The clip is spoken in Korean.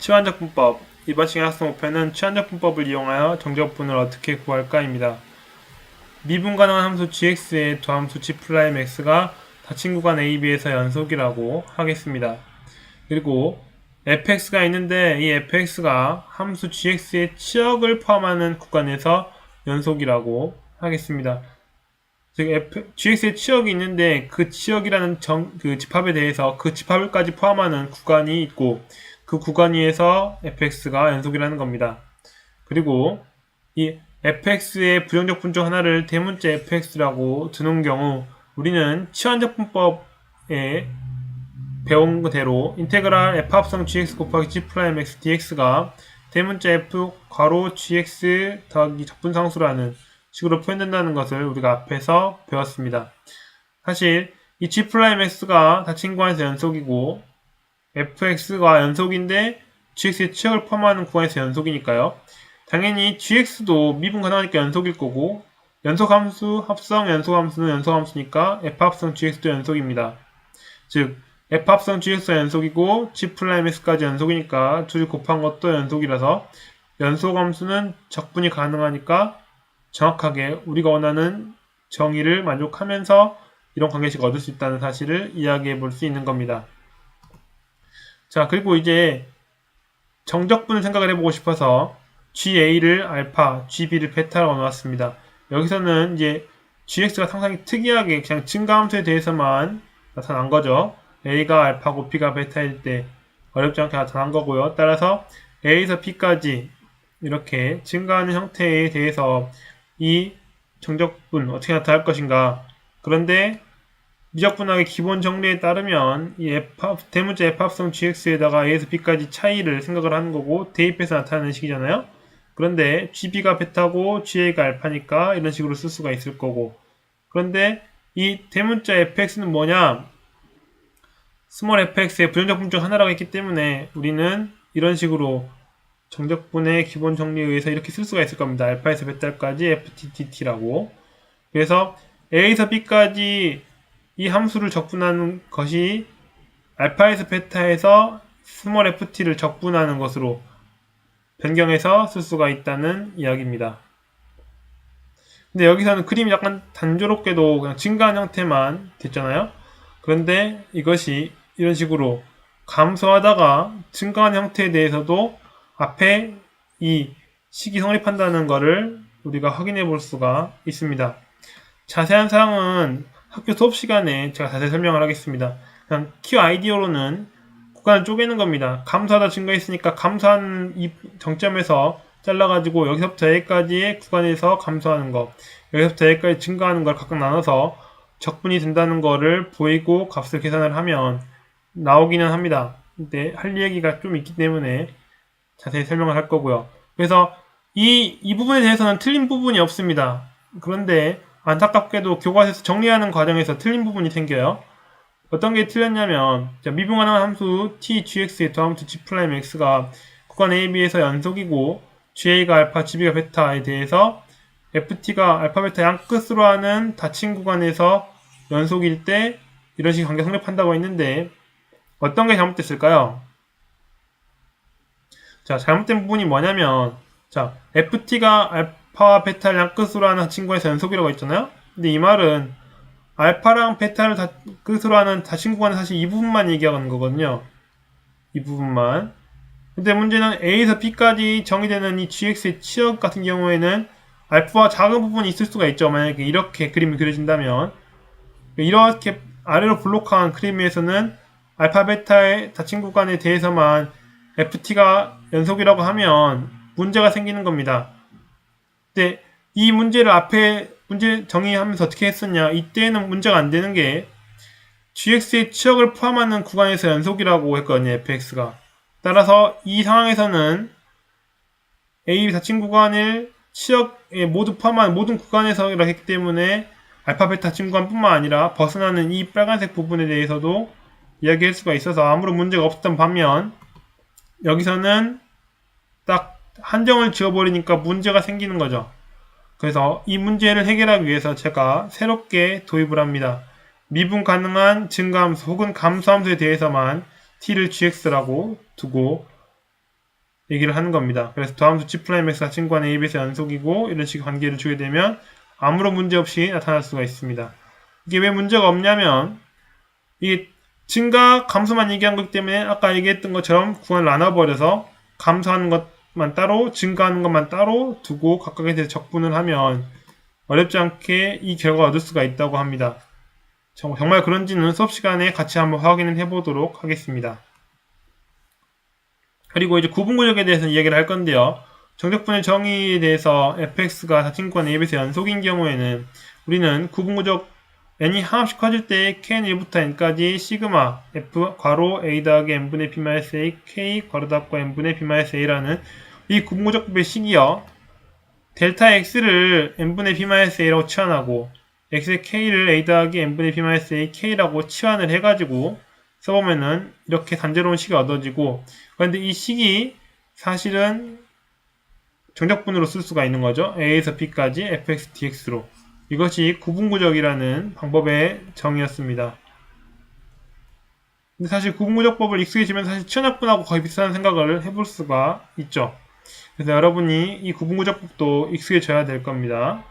치환적분법. 이번 시간 학습 목표는 치환적분법을 이용하여 정적분을 어떻게 구할까입니다. 미분 가능한 함수 gx의 도함수 g'x가 닫힌 구간 AB에서 연속이라고 하겠습니다. 그리고 fx가 있는데 이 fx가 함수 gx의 치역을 포함하는 구간에서 연속이라고 하겠습니다. 즉 gx의 치역이 있는데 그 치역이라는 그 집합에 대해서 그 집합을까지 포함하는 구간이 있고 그 구간 위에서 fx가 연속이라는 겁니다. 그리고 이 fx의 부정적 분조 하나를 대문자 fx라고 두는 경우 우리는 치환적 분법에 배운 그대로 인테그랄 f합성 gx 곱하기 g'x dx가 대문자 f 괄호 gx 더하기 적분상수라는 식으로 표현된다는 것을 우리가 앞에서 배웠습니다. 사실 이 g'x가 닫힌 구간에서 연속이고 fx가 연속인데 gx의 치역을 포함하는 구간에서 연속이니까요. 당연히 gx도 미분 가능하니까 연속일 거고 연속함수, 합성 연속함수는 연속함수니까 f합성 gx도 연속입니다. 즉 f합성 gx가 연속이고 g'x까지 연속이니까 둘 곱한 것도 연속이라서 연속함수는 적분이 가능하니까 정확하게 우리가 원하는 정의를 만족하면서 이런 관계식을 얻을 수 있다는 사실을 이야기해 볼 수 있는 겁니다. 자, 그리고 이제 정적분을 생각을 해보고 싶어서 GA를 알파, GB를 베타라고 넣었습니다. 여기서는 이제 GX가 상당히 특이하게 그냥 증가함수에 대해서만 나타난 거죠. A가 알파고 B가 베타일 때 어렵지 않게 나타난 거고요. 따라서 A에서 B까지 이렇게 증가하는 형태에 대해서 이 정적분 어떻게 나타날 것인가. 그런데 미적분학의 기본 정리에 따르면 이 대문자 f합성 gx에다가 a에서 b까지 차이를 생각을 하는 거고 대입해서 나타나는 식이잖아요. 그런데 gb가 베타고 ga가 알파니까 이런 식으로 쓸 수가 있을 거고, 그런데 이 대문자 fx는 뭐냐? 스몰 fx의 부정적 분조 하나라고 했기 때문에 우리는 이런 식으로 정적분의 기본 정리에 의해서 이렇게 쓸 수가 있을 겁니다. 알파에서 베타까지 fttt라고. 그래서 a에서 b까지 이 함수를 적분하는 것이 알파에서 베타에서 스몰 ft를 적분하는 것으로 변경해서 쓸 수가 있다는 이야기입니다. 근데 여기서는 그림이 약간 단조롭게도 그냥 증가한 형태만 됐잖아요. 그런데 이것이 이런 식으로 감소하다가 증가한 형태에 대해서도 앞에 이 식이 성립한다는 것을 우리가 확인해 볼 수가 있습니다. 자세한 사항은 학교 수업 시간에 제가 자세히 설명을 하겠습니다. 그냥 키 아이디어로는 구간을 쪼개는 겁니다. 감소하다 증가했으니까 감소한 이 정점에서 잘라가지고 여기서부터 여기까지의 구간에서 감소하는 거, 여기서부터 여기까지 증가하는 걸 각각 나눠서 적분이 된다는 거를 보이고 값을 계산을 하면 나오기는 합니다. 근데 할 얘기가 좀 있기 때문에 자세히 설명을 할 거고요. 그래서 이 부분에 대해서는 틀린 부분이 없습니다. 그런데 안타깝게도 교과서에서 정리하는 과정에서 틀린 부분이 생겨요. 어떤 게 틀렸냐면 미분 가능한 함수 t, gx의 도함수 g'x가 구간 AB에서 연속이고 GA가 알파, GB가 베타에 대해서 FT가 알파, 베타 양끝으로 하는 닫힌 구간에서 연속일 때 이런 식의 관계 성립한다고 했는데 어떤 게 잘못됐을까요? 자, 잘못된 부분이 뭐냐면 자, FT가 알파와 베타를 양끝으로 하는 닫힌 구간에서 연속이라고 했잖아요? 근데 이 말은 알파랑 베타를 끝으로 하는 닫힌 구간은 사실 이 부분만 얘기하는 거거든요. 이 부분만. 근데 문제는 A에서 B까지 정의되는 이 GX의 치역 같은 경우에는 알파와 작은 부분이 있을 수가 있죠. 만약에 이렇게 그림이 그려진다면. 이렇게 아래로 블록한 그림에서는 알파, 베타의 닫힌 구간에 대해서만 FT가 연속이라고 하면 문제가 생기는 겁니다. 근데 이 문제를 앞에 문제 정의하면서 어떻게 했었냐? 이때는 문제가 안 되는 게 gx의 치역을 포함하는 구간에서 연속이라고 했거든요. fx가. 따라서 이 상황에서는 a 닫힌 구간을 치역에 모두 포함한 모든 구간에서 이렇게 했기 때문에 알파, 베타 닫힌 구간뿐만 아니라 벗어나는 이 빨간색 부분에 대해서도 이야기할 수가 있어서 아무런 문제가 없었던 반면 여기서는 딱 한정을 지어버리니까 문제가 생기는 거죠. 그래서 이 문제를 해결하기 위해서 제가 새롭게 도입을 합니다. 미분 가능한 증가함수 혹은 감소함수에 대해서만 t를 gx라고 두고 얘기를 하는 겁니다. 그래서 더함 수치 프라임 x가 다친 구간 AB에서 연속이고 이런 식의 관계를 주게 되면 아무런 문제 없이 나타날 수가 있습니다. 이게 왜 문제가 없냐면 이게 증가 감소만 얘기한 거기 때문에 아까 얘기했던 것처럼 구간을 나눠버려서 감소하는 것만 따로 증가하는 것만 따로 두고 각각에 대해서 적분을 하면 어렵지 않게 이 결과를 얻을 수가 있다고 합니다. 정말 그런지는 수업 시간에 같이 한번 확인을 해보도록 하겠습니다. 그리고 이제 구분구역에 대해서 이야기를 할 건데요. 정적분의 정의에 대해서 fx가 다친구간 AB에서 연속인 경우에는 우리는 구분구적 n이 하나씩 커질 때 k는 1부터 n까지 시그마 f 괄호 a 더하기 n분의 b-a k 괄호 닫고 n분의 b-a라는 이 구분구적법의 식이요. 델타 x를 n분의 b-a라고 치환하고 x의 k를 a 더하기 n분의 b-a k라고 치환을 해가지고 써보면은 이렇게 단제로운 식이 얻어지고 그런데 이 식이 사실은 정적분으로 쓸 수가 있는 거죠. a에서 b까지 fx dx로 이것이 구분구적이라는 방법의 정의였습니다. 근데 사실 구분구적법을 익숙해지면 사실 치환적분하고 거의 비슷한 생각을 해볼 수가 있죠. 그래서 여러분이 이 구분구적법도 익숙해져야 될 겁니다.